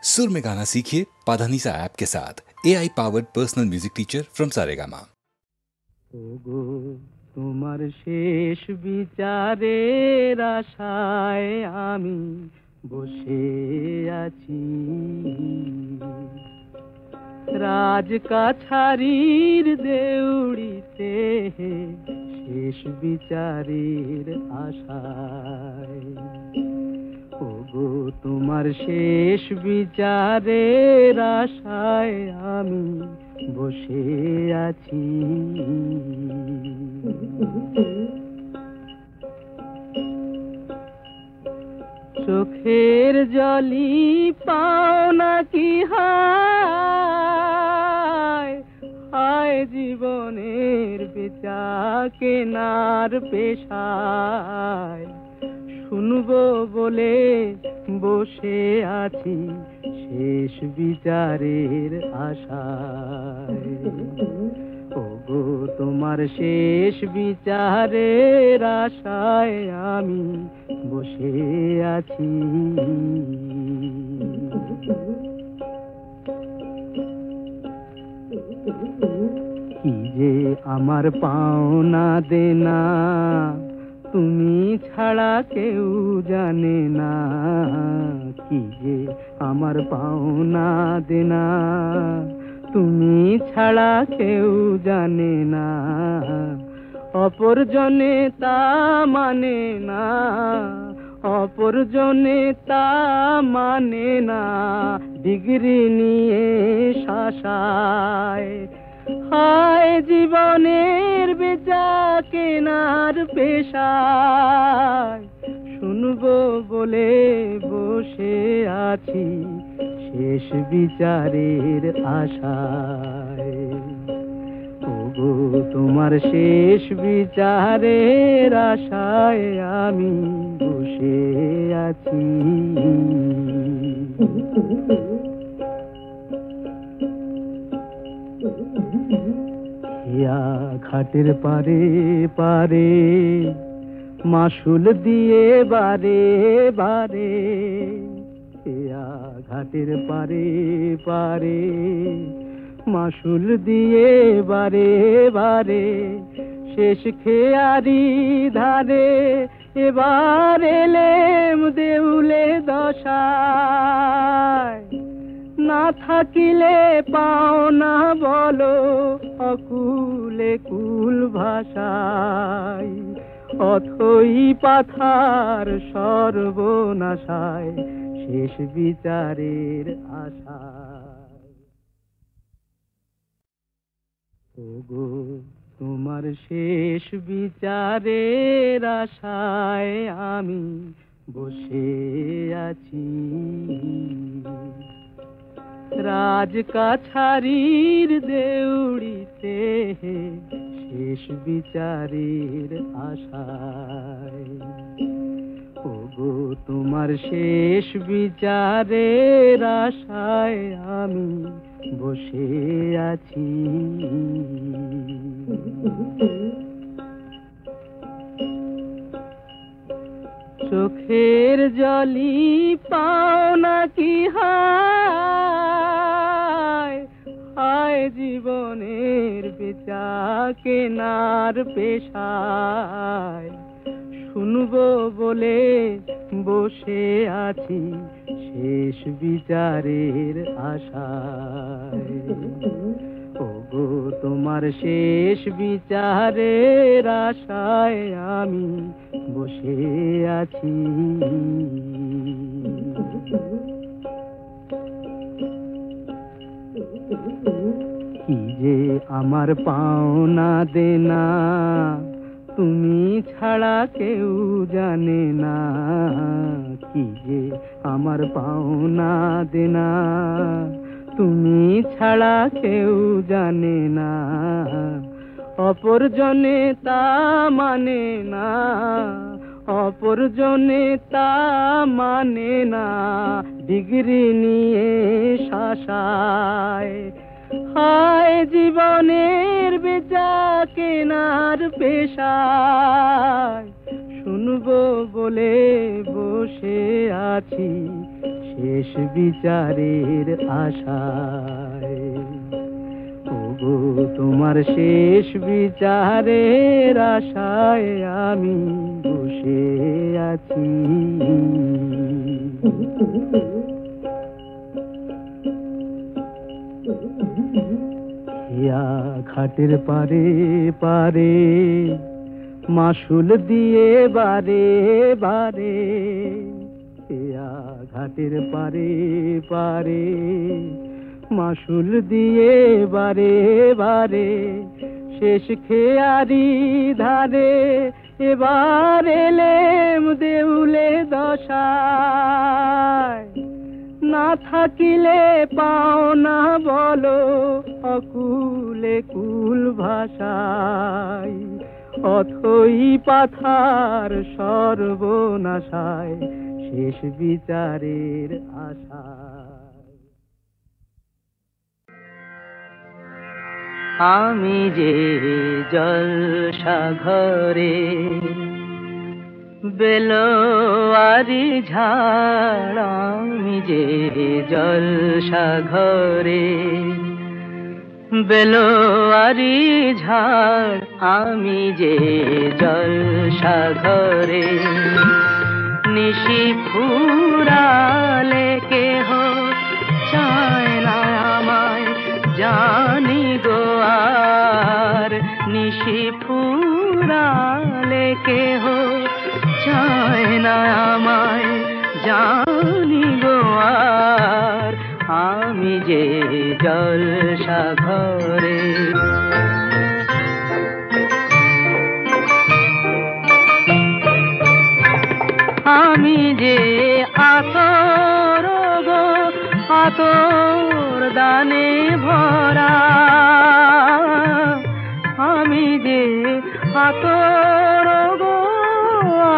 सुर में गाना सीखिए पाधानीसा ऐप के साथ। AI powered personal music teacher from Saregama. ওগো তোমার শেষ বিচারের আশায় আমি বসে আছি, রাজকাছারির দেউড়িতে শেষ বিচারের আশায়। ওগো তোমার শেষ বিচারের আশায় আমি বসে আছি। চোখের জলি পাও নাকি হায় হায় জীবনের বেচা কেনার পেশায়, শুনবো বলে বসে আছি শেষ বিচারের আশায়। ওগো তোমার শেষ বিচারের আশায় আমি বসে আছি। কি যে আমার পাওনা দেনা তুমি ছাড়া কেউ জানে না, কি যে আমার পাওনা দেনা তুমি ছাড়া কেউ জানে না। অপরজনে তা মানে না, অপরজনে তা মানে না, ডিগ্রি নিয়ে শাসায়। হায় জীবনের বেচা কেনার পেশায়, শুনবো বলে বসে আছি শেষ বিচারের আশায়। ওগো তোমার শেষ বিচারের আশায় আমি বসে আছি। হিয়া ঘাটের পারে পারে মাসুল দিয়ে বারে বারে, হিয়া ঘাটের পারে পারে মাসুল দিয়ে বারে বারে, শেষ খেয়ারি ধারে এবার এলেম দেউলে দশায়। না থাকিলে পাও না বলো অকুলে কুল ভাষায়, অথই পাথার সর্বনাশায় শেষ বিচারের আশায়। ওগো তোমার শেষ বিচারের আশায় আমি বসে আছি, রাজকাছারির দেউড়িতে শেষ বিচারের আশায়। ওগো তোমার শেষ বিচারের আশায় আমি বসে আছি। চোখের জলি পাও নাকি হায় হায় জীবনের বেচা কেনার পেশায়, শুনবো বলে বসে আছি শেষ বিচারের আশায়। ওগো তোমার শেষ বিচারের আশায় আমি বসে আছি। কি যে আমার পাওনা দেনা তুমি ছাড়া কেউ জানে না, কি যে আমার পাওনা দেনা তুমি ছাড়া কেউ জানে না। অপরজনে তা মানে না, অপরজনে তা মানে না, ডিগ্রি নিয়ে শাসায়। হায় জীবনের বেচা কেনার পেশায়, শুনবো বলে বসে আছি শেষ বিচারের আশায়। ওগো তোমার শেষ বিচারের আশায় আমি বসে আছি। হিয়া ঘাটের পারে পারে মাসুল দিয়ে বারে বারে, হিয়া ঘাটের পারে পারে মাসুল দিয়ে বারে বারে, শেষ খেয়ারি ধারে এবার এলেম দেউলে দশায়। না থাকিলে পাও না বলো অকুলে কুল ভাষায়, অথই পাথার সর্বনাশায় শেষ বিচারের আশায়। আমি যে জলসা ঘরে বেলোয়ারি ঝাড়, আমি যে জলসা ঘরে বেলোয়ারি ঝাড়, আমি যে জলসা ঘরে। নিশি ফুরালে কেহ চায় না আমায় জানি গো আর, নিশি ফুরালে কেহ চায় না আমায় জানি গো আর, আমি যে জলসা ঘরে। আমি যে আতর গো আতর দানে ভরা, আমি যে আতর গো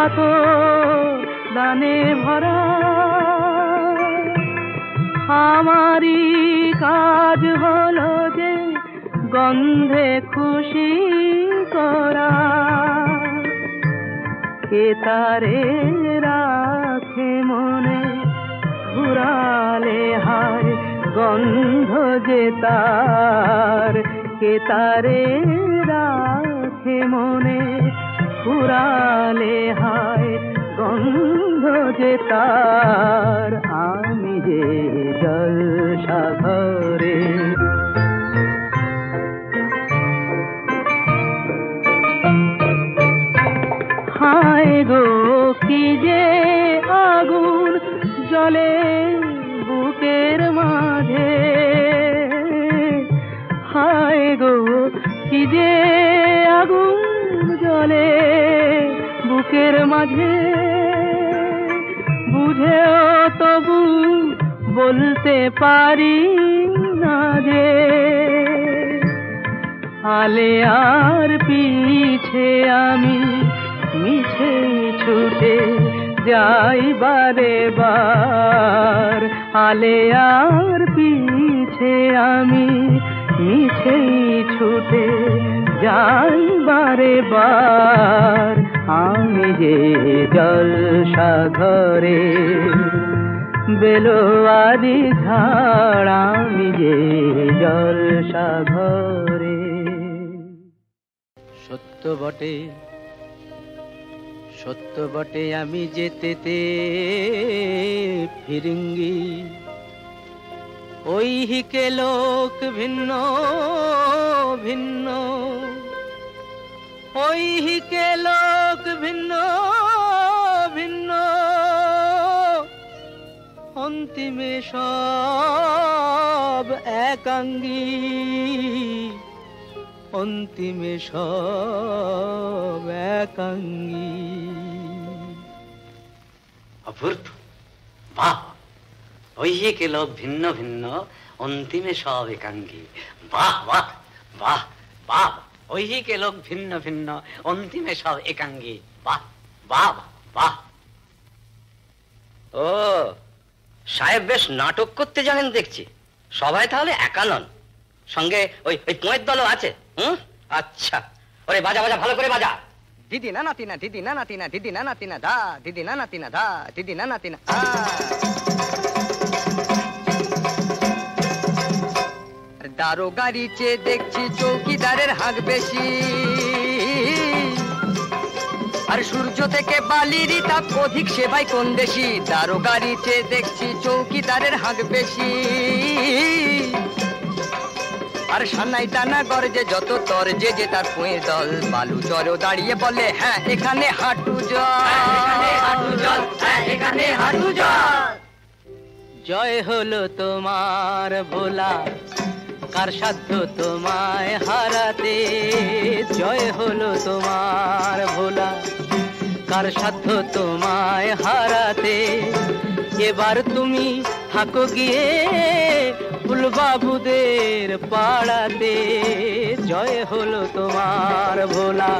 আতর দানে ভরা। আমারই কাজ হলো যে গন্ধে খুশি করা, কে তারে রাখে মনে ঘুরালে হায় গন্ধ যে তার, কে তারে রাখে মনে ঘুরালে হায় গন্ধ যে তার, আমি যে জলসা ঘরে। হায় গো কি যে আগুন জ্বলে বুকের মাঝে, হায় গো কি যে আগুন জ্বলে বুকের মাঝে। বুঝেও তবু বলতে পারি না যে, আলে আর পিছে আমি মিছে ছুটে যাই বারে বার, আলে আর পিছে আমি মিছে ছুটে যাই বারে বার, আমি যে জলসা ঘরে বেলোয়ারি ঝাড়, আমি যে জলসা ঘরে। সত্য বটে সত্য বটে আমি যেতেতে ফিরিঙ্গি, ওই হিকে লোক ভিন্ন ভিন্ন, ওই হিকে লোক ভিন্ন ভিন্ন, অন্তিমে সব একাঙ্গী, অন্তিমে সব একাঙ্গী। অপূর্ব, বাহ! ওই কে লোক ভিন্ন ভিন্ন, অন্তিমে সব একাঙ্গী। বাহ বাহ বাহ বাহ! ওই কে লোক ভিন্ন ভিন্ন, অন্তিমে সব একাঙ্গী। বাহ বাহ বাহ! ও সাহেব বেশ নাটক করতে জানেন দেখছি। সবাই তাহলে একা নন, সঙ্গে ওই ওই পোয়ের দলও আছে। আচ্ছা, ওরে বাজা বাজা, ভালো করে বাজা। দিদি না নাতিনা, দিদি না নাতিনা, দিদি না নাতিনা ধা, দিদি না নাতিনা ধা, দিদি না নাতিনা। দারোগারি চেয়ে দেখছি চৌকিদারের হাঁক বেশি, আর সূর্য থেকে বালিরই তাপ অধিক সে ভাই কোন দেশি। দারোগারি চেয়ে দেখছি চৌকিদারের হাঁক বেশি, আর সানাই টানা গর্জে যত তরজে যে তার পুঁয়ের দল। বালু চরেও দাঁড়িয়ে বলে হ্যাঁ এখানে হাঁটু জল, এখানে হাঁটু জল। জয় হলো তোমার ভোলা, কার সাধ্য তোমায় হারাতে। জয় হলো তোমার ভোলা, কার সাধ্য তোমায় হারাতে। এবার তুমি থাকো গিয়ে ফুলবাবুদের পাড়াতে। জয় হলো তোমার ভোলা।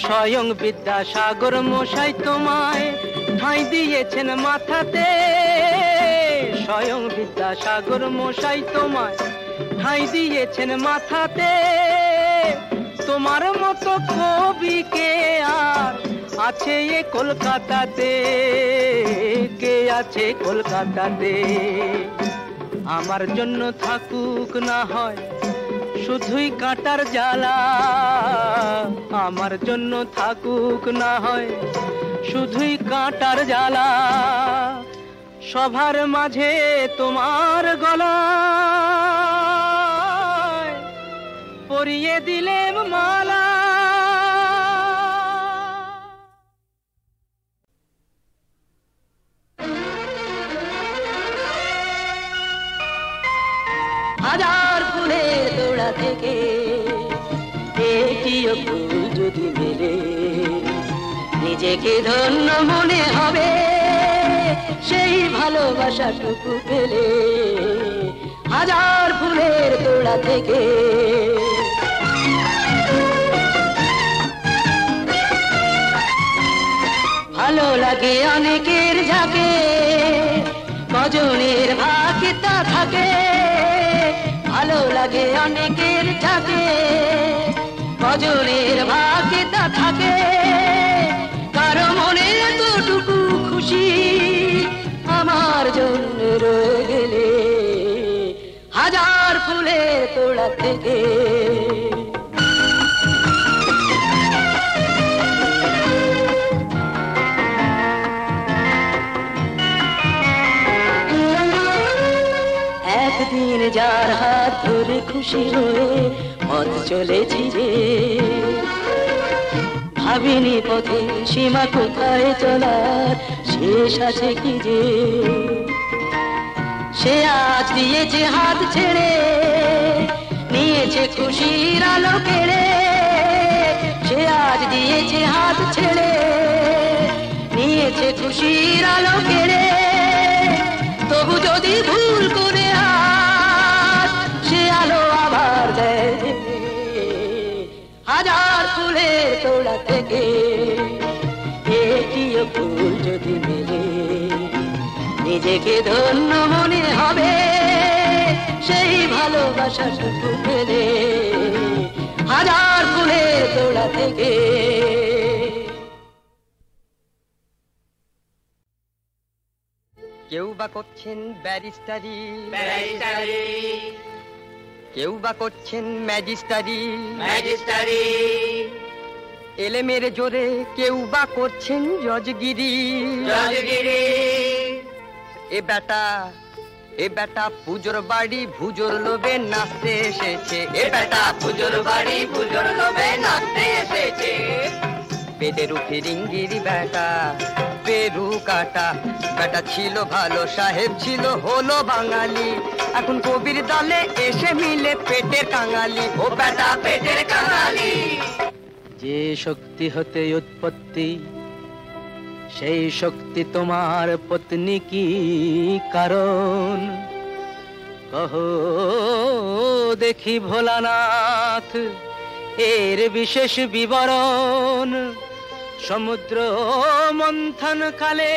স্বয়ং বিদ্যাসাগর মশাই তোমায় ঠাঁই দিয়েছেন মাথাতে। স্বয়ং বিদ্যাসাগর মশাই তোমায় ঠাঁই দিয়েছেন মাথাতে। তোমার মতো কবি কে আর আছে এ কলকাতাতে, কে আছে কলকাতাতে। আমার জন্য থাকুক না হয় শুধুই কাঁটার জ্বালা, আমার জন্য থাকুক না হয় শুধুই কাঁটার জ্বালা। সবার মাঝে তোমার গলায় পরিয়ে দিলেম মালা। হাজার ফুলের তোড়া থেকে একটিও ফুল যদি মেলে, নিজেকে ধন্য মনে হবে সেই ভালোবাসাটুকু পেলে। হাজার ফুলের তোড়া থেকে ভালো লাগে অনেকের ঝাঁকে, কজনের ভাগে তা থাকে। ভালো লাগে অনেকের ঝাঁকে, কজনের ভাগে তা থাকে। কারো মনে এতটুকু খুশি আমার জন্য রয়ে গেলে, হাজার ফুলের তোড়া থেকে। একদিন যার হাত ধরে খুশি হয়ে পথ চলেছি রে, ভাবিনি পথে সীমা কোথায় চলার শেষ আছে কি যে। সে আজ দিয়েছে হাত ছেড়ে, নিয়েছে খুশির আলো কেড়ে। সে আজ দিয়েছে হাত ছেড়ে, নিয়েছে খুশির আলো কেড়ে। তবু যদি ভুল করে আজ সে আলো আবার দেয়, হাজার ফুলের তোড়া থেকে একটিও ফুল যদি মেলে, নিজেকে ধন্য মনে হবে সেই ভালোবাসা শুধু পেলে। হাজার ফুলের তোড়া থেকে। কেউ বা করছেন ব্যারিস্টারি, কেউ বা করছেন ম্যাজিস্টারি, এলেমের জোরে কেউ বা করছেন জজগিরি। এ বেটা পুজোর বাড়ি ভুজোর লোভে নাচতে এসেছে। এ বেটা পুজোর বাড়ি ভুজোর লোভে নাচতে এসেছে। পেটেরু ফিরিঙ্গিরি বেটা পেরু কাটা। বেটা ছিল ভালো সাহেব ছিল হলো বাঙালি, এখন কবির দলে এসে মিলে পেটের কাঙালি। ও বেটা পেটের কাঙালি। যে শক্তি হতে উৎপত্তি সেই শক্তি তোমার পত্নী কি কারণ? কহো দেখি ভোলানাথ এর বিশেষ বিবরণ। সমুদ্র মন্থন কালে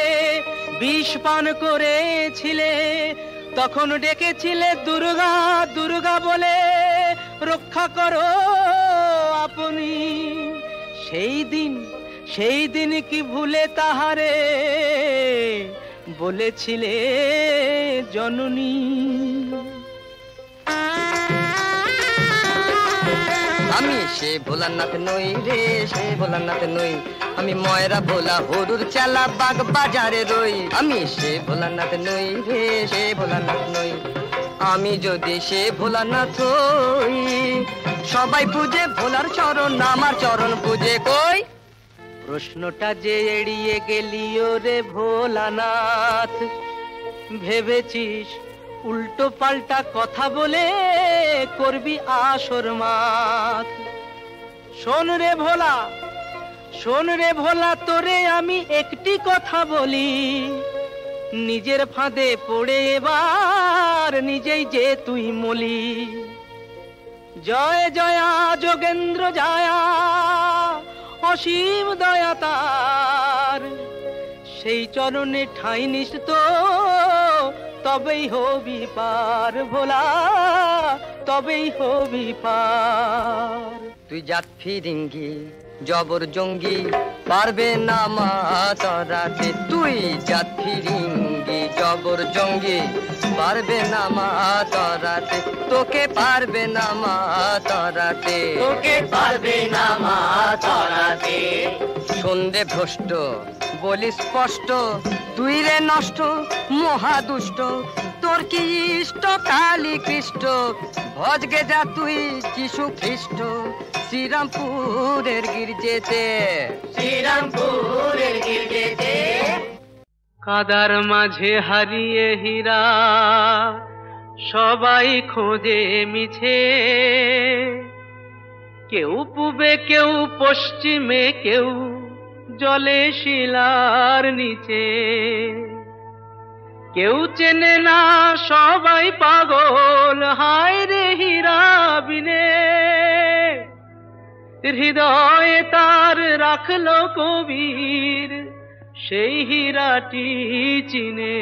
বিষ পান করেছিলে, তখন ডেকেছিলে দুর্গা দুর্গা বলে, রক্ষা করো আপনি। সেই দিন কি ভুলে তাহারে বলেছিলে জননী? আমি সে ভোলানাথ নই রে, সে ভোলানাথ নই, আমি ময়রা ভোলা হরুর চালা বাগ বাজারে রই। আমি সে ভোলানাথ নই রে, সে ভোলানাথ নই, আমি যদি সে ভোলানাথ হই, সবাই পূজে ভোলার চরণ, আমার চরণ পূজে কই। প্রশ্নটা যে এড়িয়ে গেলিও রে ভোলানাথ, ভেবেছিস উল্টো পাল্টা কথা বলে করবি আসর মাত। শোন রে ভোলা, শোন রে ভোলা, তোরে আমি একটি কথা বলি, নিজের ফাঁদে পড়ে এবার নিজেই যে তুই মলি। জয় জয়া যোগেন্দ্র জয়া, অসীম দয়া তার, সেই চরণে ঠাঁই নিস তো তবেই হবি পার ভোলা, তবেই হবি পার। তুই জাত ফিরিঙ্গি জবর জঙ্গি, পারবে না মা তরাতে। তুই জাত ফিরিঙ্গি জবর জঙ্গি, পারবে না মা তরাতে, তোকে পারবে না মা তরাতে, তোকে পারবে না মা তরাতে। সন্ধে ভ্রষ্ট বলি স্পষ্ট, তুই রে নষ্ট মহাদুষ্ট, তোর কি ইষ্ট কালী কৃষ্ট, ভজগে যা তুই যিশু খ্রিস্ট, শ্রীরামপুরের গির্জেতে, শ্রীরামপুরের গির্জেতে। কাদার মাঝে হারিয়ে হীরা সবাই খোঁজে মিছে, কেউ পূবে কেউ পশ্চিমে কেউ জলে শিলার নিচে, কেউ চেনে না সবাই পাগল, হায় রে হীরা বিনে, হৃদয়ে তার রাখলো কবির সেই হীরাটি চিনে।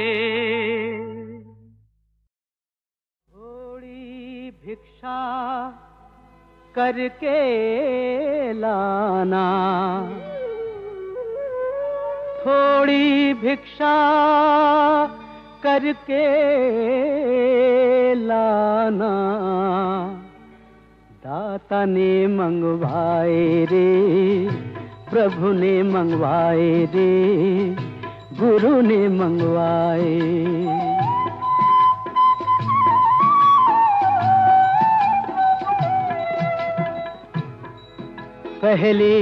थोड़ी भिक्षा करके लाना, थोड़ी भिक्षा करके लाना, दाता ने मंगवाए रे, प्रभु ने मंगवाए रे, गुरु ने मंगवाए। पहली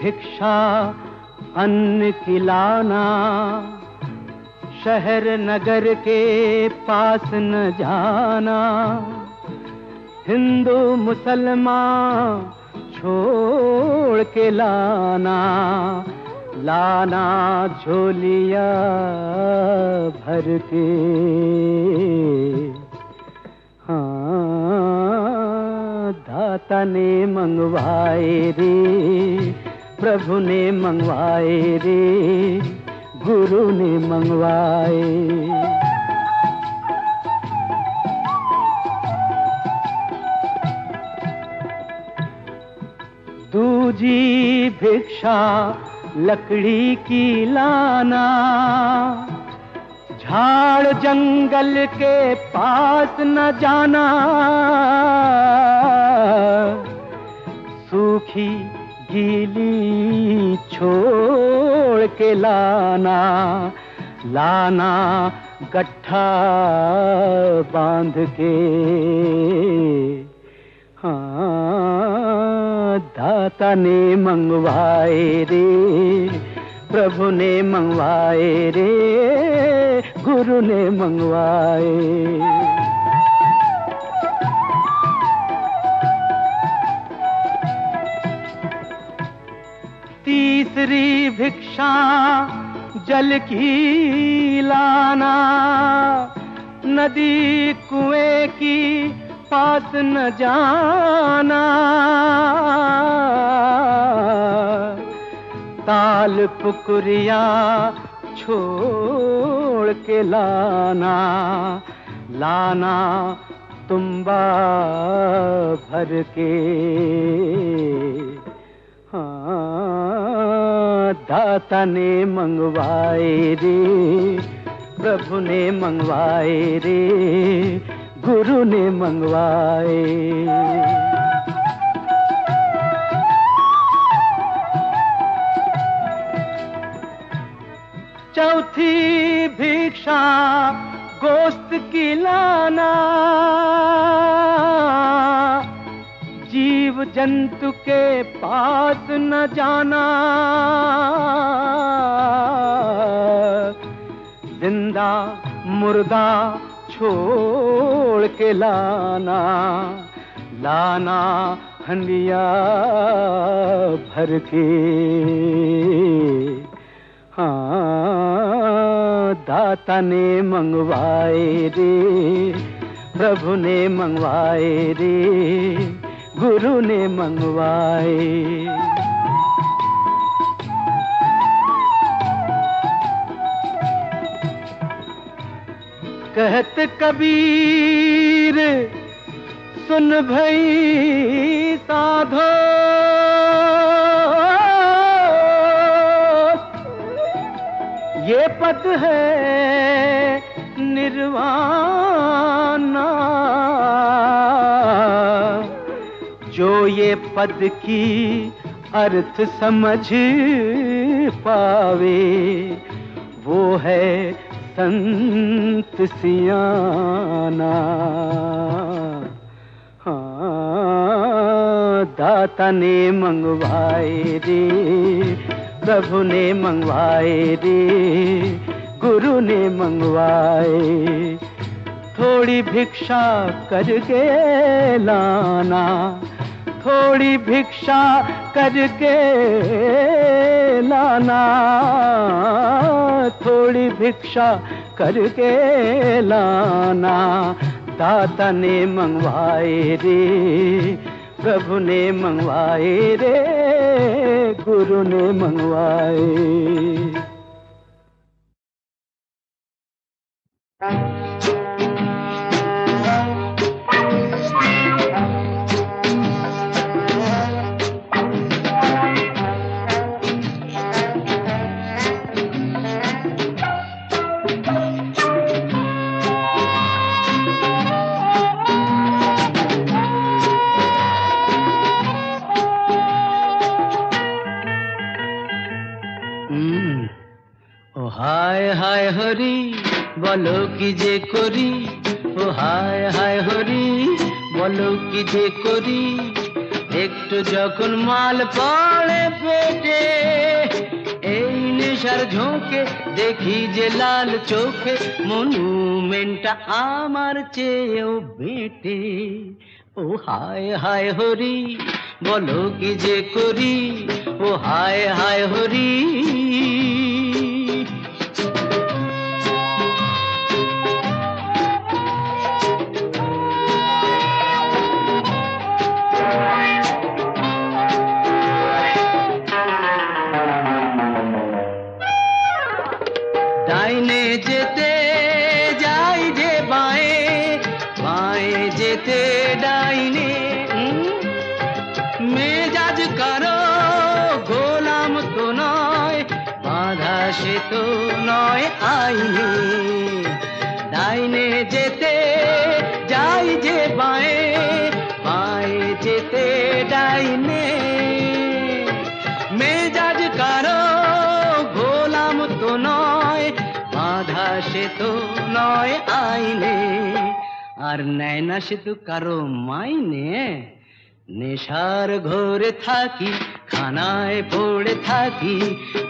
भिक्षा अन्न की लाना, शहर नगर के पास न जाना, हिंदू मुसलमान छोड़ के लाना, लाना झोलिया भर के। हाँ, दाता ने मंगवाए रे, प्रभु ने मंगवाए रे, गुरु ने मंगवाए। दूजी भिक्षा लकड़ी की लाना, झाड़ जंगल के पास न जाना, सूखी गीली छोड़ के लाना, लाना गट्ठा बांध के। हाँ, दाता ने मंगवाए रे, प्रभु ने मंगवाए रे, गुरु ने मंगवाए। तीसरी भिक्षा जल की लाना, नदी कुएं की पास न जाना, ताल पुकुरिया छोड़ के लाना, लाना तुम्बा भर के। हाँ, दाता ने मंगवाए रे, प्रभु ने मंगवाए रे, गुरु ने मंगवाए। चौथी भिक्षा गोश्त की लाना, जीव जंतु के पास न जाना, जिंदा मुर्दा छोड़ के लाना, लाना हंडिया भर के। हाँ, दाता ने मंगवाए रे, प्रभु ने मंगवाए रे, गुरु ने मंगवाए। कहत कबीर सुन भई साधो, ये पद है निर्वाणा, जो ये पद की अर्थ समझ पावे, वो है संत सियाना। हाँ, दाता ने मंगवाए रे, प्रभु ने मंगवाए रे, गुरु ने मंगवाए। थोड़ी भिक्षा करके लाना, थोड़ी भिक्षा करके लाना, थोड़ी भिक्षा करके लाना, दाता ने मंगवाए रे, प्रभु ने मंगवाए रे, गुरु ने मंगवाए। হায় হায় হরি বলো কি যে করি, ও হায় হায় হরি বলো কি যে করি, একটু যখন মাল পড়ে পেটে, এই নেশার ঝোঁকে দেখি যে লাল চোখে, মনুমেন্টটা আমার চেয়েও বেটে। ও হায় হায় হরি বলো কি যে করি, ও হায় হায় হরি। ডাইনে যেতে যাই যে বাঁয়ে, বাঁয়ে যেতে ডাইনে, মেজাজ কারো গোলাম তো নয়, বাঁধা সে তো নয় আইনে। ডাইনে যেতে যাই যে বাঁয়ে, বাঁয়ে যেতে ডাইনে, মেজাজ কারো গোলাম তো নয়, বাঁধা সে তো নয় আইনে। আর নেয় না সে তো কারো মাইনে। নেশার ঘোরে থাকি, খানায় পড়ে থাকি,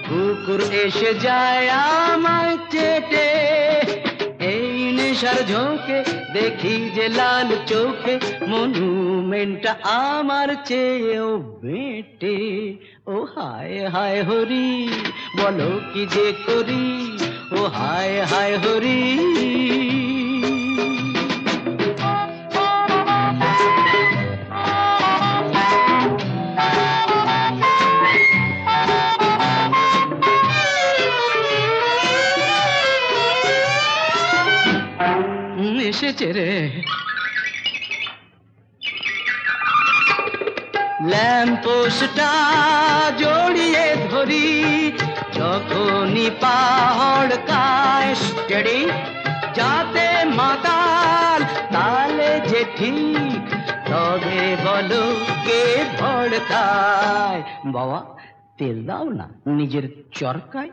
কুকুর এসে যায় আমায় চেটে, এই নেশার ঝোঁকে দেখি যে লাল চোখে, মনুমেন্টটা আমার চেয়েও বেটে। ও হায় হায় হরি বলো কি যে করি, ও হায় হায় হরি। এসেছে রে। ল্যাম্পোস্টটা জড়িয়ে ধরি, যখনই পাহাড় কায় স্টেডি, যাতে মাতাল তালে যে ঠিক, তবে বলো কে ভড়কায়। বাবা তেল দাও না নিজের চরকায়।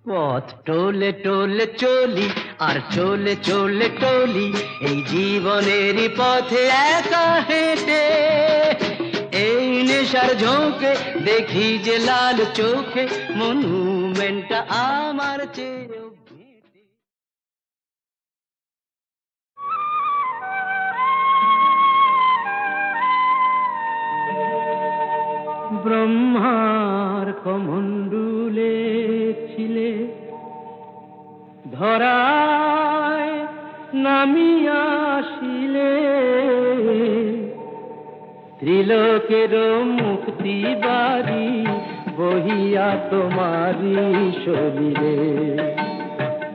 পথ টোলে টোলে চলি আর চলে চলে টলি, এই জীবনেরই পথে একা হেঁটে। এই নেশার ঝোঁকে দেখি যে লাল চোখে, মনুমেন্টটা আমার চেয়েও ঘেঁটে। ব্রহ্মার কমণ্ডুলে ছিলে, ধরায় নামিয়া আসিলে, ত্রিলোকের মুক্তি বাড়ি বহিয়া তোমারি শরীরে।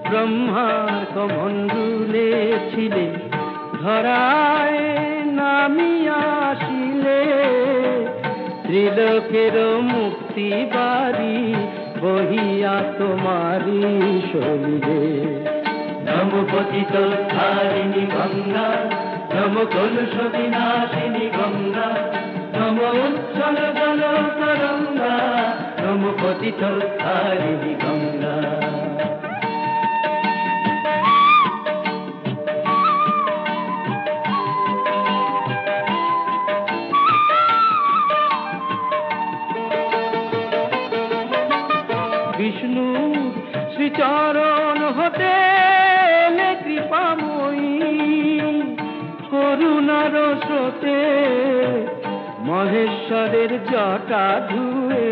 ব্রহ্মার কমণ্ডুলে ছিলে, ধরায় নামিয়া আসিলে, ত্রিলোকের মুক্তি বাড়ি বহিয়া তোমারি শরীরে। নম পতিত ধারিণী গঙ্গা, নম কলুষ বিনাশিনী গঙ্গা, নম উচ্ছল জল তরঙ্গা, নম পতিত ধারিণী গঙ্গা। বিষ্ণু শ্রীচরণ হতে কৃপাময়ী, করুণার স্রোতে মহেশ্বরের জটা ধুয়ে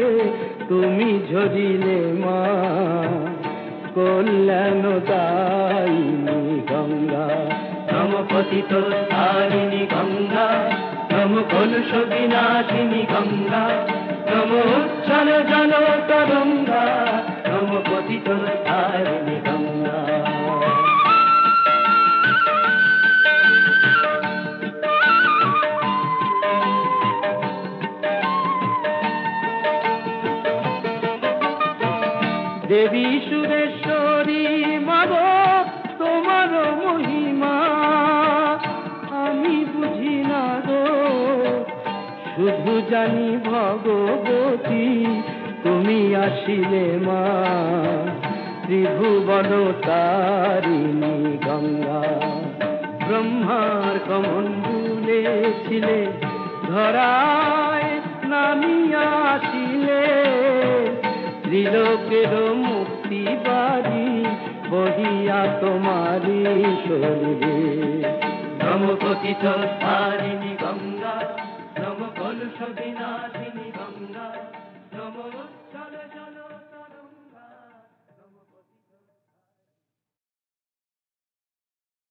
তুমি ঝরিলে মা, কল্যাণ দায়িনী গঙ্গা। নম পতিত ধারিণী গঙ্গা, নম কলুষ বিনাশিনী গঙ্গা, নম উচ্ছল জল তরঙ্গা, নম পতিত ধারিণী গঙ্গা। দেবী সুরেশ্বরী মাগো তোমার মহিমা আমি বুঝি না গো, শুধু জানি ভগবতী তুমি আসিলে মা, ত্রিভুবন তারিণী গঙ্গা। ব্রহ্মার কমণ্ডুলে ছিলে, ধরায় নামিয়া আসিলে, ত্রিলোকের মুক্তি বাড়ি বহিয়া তোমারি শরীরে। নম পতিত ধারিণী গঙ্গা, নম কলুষ বিনাশিনী গঙ্গা।